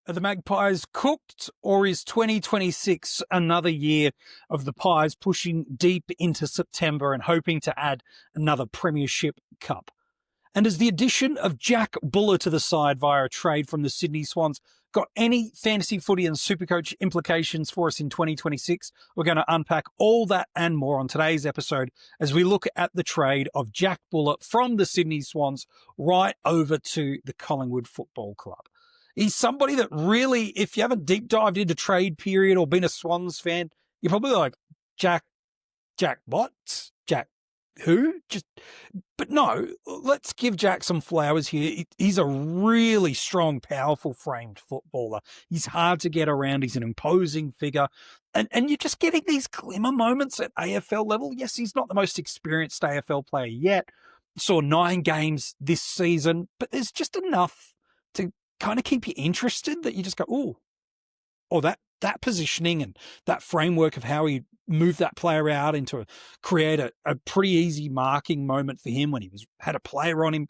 Are the Magpies cooked, or is 2026 another year of the Pies pushing deep into September and hoping to add another Premiership Cup? And has the addition of Jack Buller to the side via a trade from the Sydney Swans got any fantasy footy and Supercoach implications for us in 2026? We're going to unpack all that and more on today's episode as we look at the trade of Jack Buller from the Sydney Swans right over to the Collingwood Football Club. He's somebody that really, if you haven't deep dived into trade period or been a Swans fan, you're probably like, Jack what? Jack who? But no, let's give Jack some flowers here. He's a really strong, powerful framed footballer. He's hard to get around. He's an imposing figure. And you're just getting these glimmer moments at AFL level. Yes, he's not the most experienced AFL player yet. Saw 9 games this season, but there's just enough to kind of keep you interested that you just go, oh, or that positioning and that framework of how he moved that player out create a pretty easy marking moment for him when he had a player on him.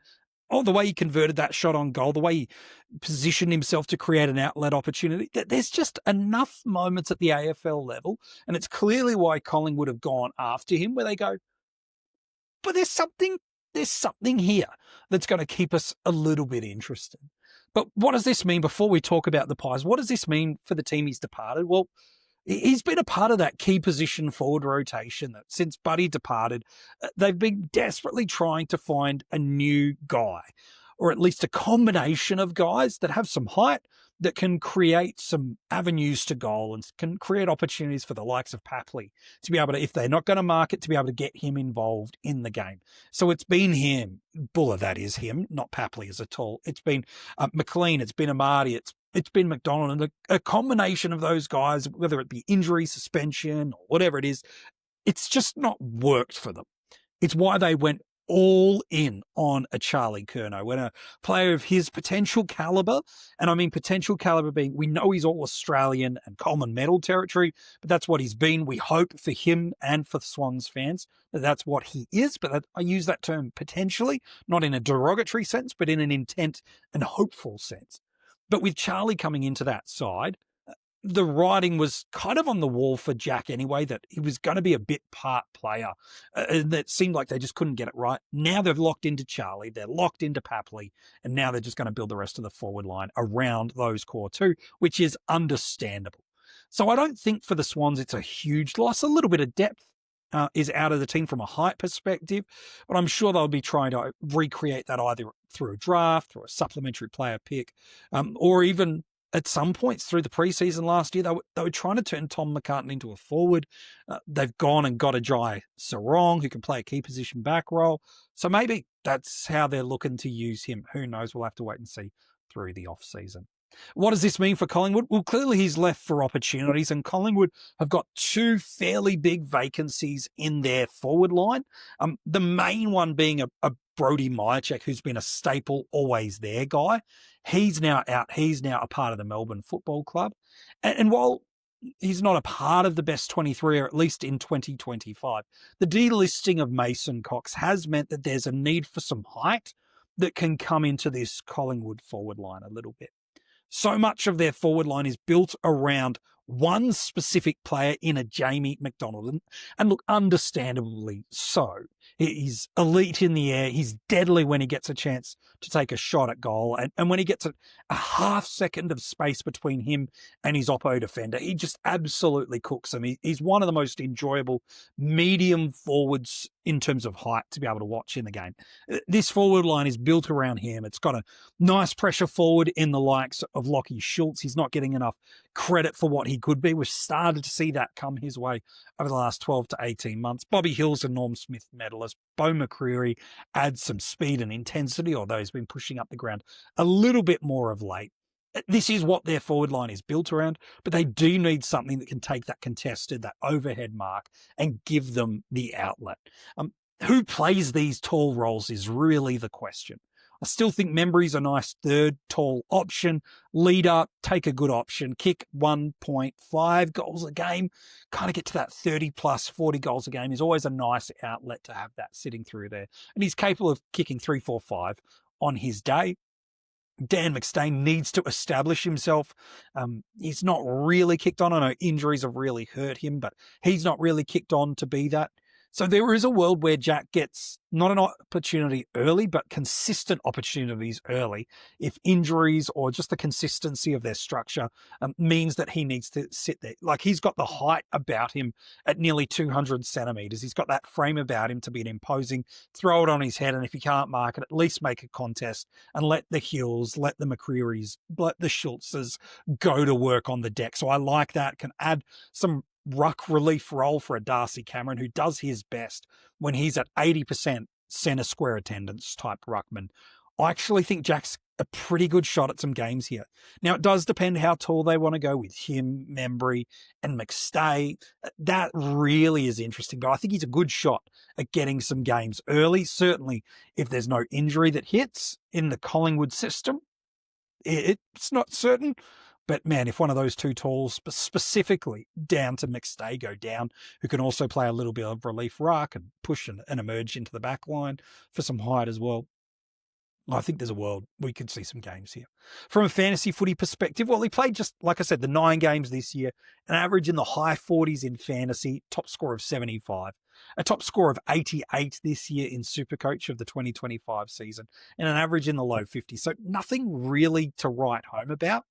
Oh, the way he converted that shot on goal, the way he positioned himself to create an outlet opportunity. There's just enough moments at the AFL level, and it's clearly why Collingwood have gone after him, where they go, but there's something here that's going to keep us a little bit interested. But what does this mean before we talk about the Pies? What does this mean for the team he's departed? Well, he's been a part of that key position forward rotation that since Buddy departed, they've been desperately trying to find a new guy, or at least a combination of guys that have some height, that can create some avenues to goal and can create opportunities for the likes of Papley to be able to, if they're not going to mark it, to be able to get him involved in the game. So it's been him, Buller, that is him, not Papley as at all. It's been McLean, it's been Amadi, it's been McDonald, and a combination of those guys, whether it be injury, suspension, or whatever it is, it's just not worked for them. It's why they went all in on a Charlie Curnow, when a player of his potential caliber, and I mean potential caliber being, we know he's all Australian and Coleman medal territory, but that's what he's been. We hope for him and for the Swans fans that that's what he is, but I use that term potentially, not in a derogatory sense, but in an intent and hopeful sense. But with Charlie coming into that side, the writing was kind of on the wall for Jack anyway, that he was going to be a bit part player. And that seemed like they just couldn't get it right. Now they've locked into Charlie, they're locked into Papley, and now they're just going to build the rest of the forward line around those core two, which is understandable. So I don't think for the Swans it's a huge loss. A little bit of depth is out of the team from a height perspective, but I'm sure they'll be trying to recreate that either through a draft or a supplementary player pick, or even at some points through the preseason last year, they were trying to turn Tom McCartan into a forward. They've gone and got a Jai Sarong who can play a key position back role. So maybe that's how they're looking to use him. Who knows? We'll have to wait and see through the off-season. What does this mean for Collingwood? Well, clearly he's left for opportunities, and Collingwood have got 2 fairly big vacancies in their forward line. The main one being a Brody Myercheck, who's been a staple, always there guy. He's now out. He's now a part of the Melbourne Football Club. And while he's not a part of the best 23, or at least in 2025, the delisting of Mason Cox has meant that there's a need for some height that can come into this Collingwood forward line a little bit. So much of their forward line is built around one specific player in a Jamie McDonald. And look, understandably so. He's elite in the air. He's deadly when he gets a chance to take a shot at goal. And when he gets a half second of space between him and his oppo defender, he just absolutely cooks him. He's one of the most enjoyable medium forwards in terms of height to be able to watch in the game. This forward line is built around him. It's got a nice pressure forward in the likes of Lachie Schultz. He's not getting enough credit for what he could be. We've started to see that come his way over the last 12 to 18 months. Bobby Hill's a Norm Smith medalist. Bo McCreary adds some speed and intensity, although he's been pushing up the ground a little bit more of late. This is what their forward line is built around, but they do need something that can take that contested, that overhead mark, and give them the outlet. Who plays these tall roles is really the question. I still think Membry's a nice third tall option. Leader, take a good option. Kick 1.5 goals a game. Kind of get to that 30 plus 40 goals a game is always a nice outlet to have that sitting through there. And he's capable of kicking 3, 4, 5 on his day. Dan McStay needs to establish himself. He's not really kicked on. I know injuries have really hurt him, but he's not really kicked on to be that. So there is a world where Jack gets not an opportunity early, but consistent opportunities early if injuries or just the consistency of their structure means that he needs to sit there. Like, he's got the height about him at nearly 200 centimeters. He's got that frame about him to be an imposing, throw it on his head, and if he can't mark it, at least make a contest and let the Hills, let the McCrearys, let the Schultzes go to work on the deck. So I like that. Can add some ruck relief role for a Darcy Cameron, who does his best when he's at 80% centre square attendance type ruckman. I actually think Jack's a pretty good shot at some games here. Now, it does depend how tall they want to go with him, Membry, and McStay. That really is interesting, but I think he's a good shot at getting some games early. Certainly, if there's no injury that hits in the Collingwood system, it's not certain. But man, if one of those two talls, specifically down to McStay, go down, who can also play a little bit of relief ruck and push and emerge into the back line for some height as well, I think there's a world we could see some games here. From a fantasy footy perspective, well, he played just, like I said, the 9 games this year, an average in the high 40s in fantasy, top score of 75, a top score of 88 this year in Supercoach of the 2025 season, and an average in the low 50s. So nothing really to write home about.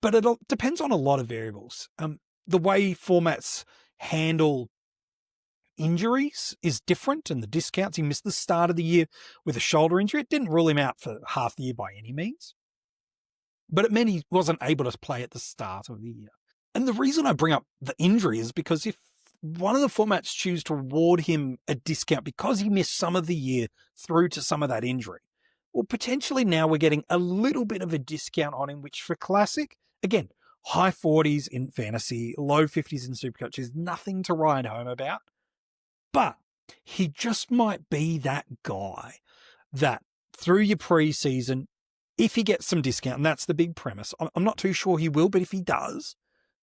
But it depends on a lot of variables. The way formats handle injuries is different, and the discounts. He missed the start of the year with a shoulder injury. It didn't rule him out for half the year by any means, but it meant he wasn't able to play at the start of the year. And the reason I bring up the injury is because if one of the formats choose to award him a discount because he missed some of the year through to some of that injury, well, potentially now we're getting a little bit of a discount on him, which for Classic, again, high 40s in fantasy, low 50s in Supercoach is nothing to write home about. But he just might be that guy that through your preseason, if he gets some discount, and that's the big premise, I'm not too sure he will, but if he does,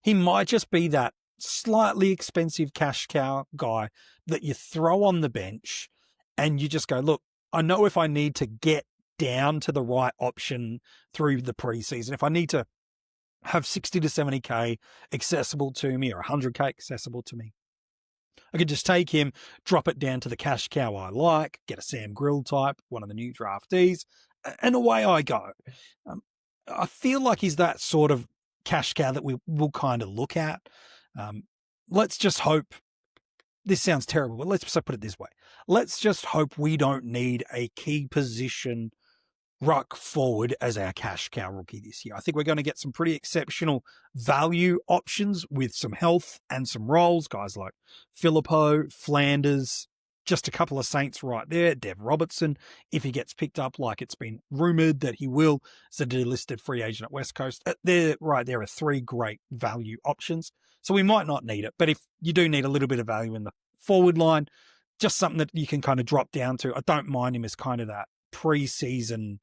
he might just be that slightly expensive cash cow guy that you throw on the bench and you just go, look, I know if I need to get down to the right option through the preseason, if I need to have 60 to 70K accessible to me or 100K accessible to me, I could just take him, drop it down to the cash cow I like, get a Sam Grill type, one of the new draftees, and away I go. I feel like he's that sort of cash cow that we will kind of look at. Let's just hope, this sounds terrible, but let's put it this way. Let's just hope we don't need a key position ruck forward as our cash cow rookie this year. I think we're going to get some pretty exceptional value options with some health and some roles. Guys like Philippo, Flanders, just a couple of Saints right there. Dev Robertson, if he gets picked up like it's been rumoured that he will, as a delisted free agent at West Coast. There are 3 great value options. So we might not need it. But if you do need a little bit of value in the forward line, just something that you can kind of drop down to. I don't mind him as kind of that pre-season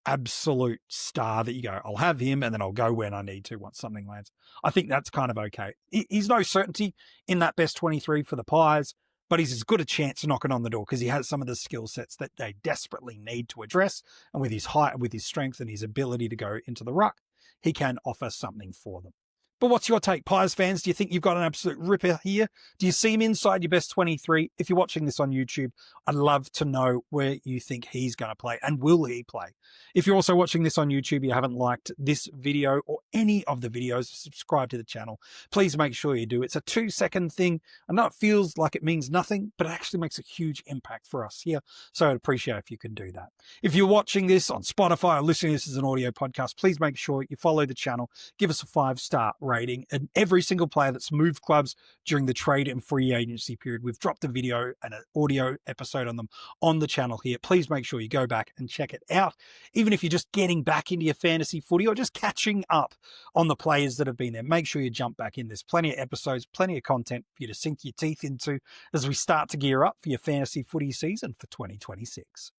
absolute star that you go, I'll have him and then I'll go when I need to once something lands. I think that's kind of okay. He's no certainty in that best 23 for the Pies, but he's as good a chance knocking on the door because he has some of the skill sets that they desperately need to address. And with his height, with his strength and his ability to go into the ruck, he can offer something for them. But what's your take, Pies fans? Do you think you've got an absolute ripper here? Do you see him inside your best 23? If you're watching this on YouTube, I'd love to know where you think he's going to play and will he play. If you're also watching this on YouTube, you haven't liked this video or any of the videos, subscribe to the channel. Please make sure you do. It's a 2-second thing. I know it feels like it means nothing, but it actually makes a huge impact for us here. So I'd appreciate if you can do that. If you're watching this on Spotify or listening to this as an audio podcast, please make sure you follow the channel, give us a 5-star rating, and every single player that's moved clubs during the trade and free agency period, we've dropped a video and an audio episode on them on the channel here. Please make sure you go back and check it out. Even if you're just getting back into your fantasy footy or just catching up on the players that have been there, make sure you jump back in. There's plenty of episodes, plenty of content for you to sink your teeth into as we start to gear up for your fantasy footy season for 2026.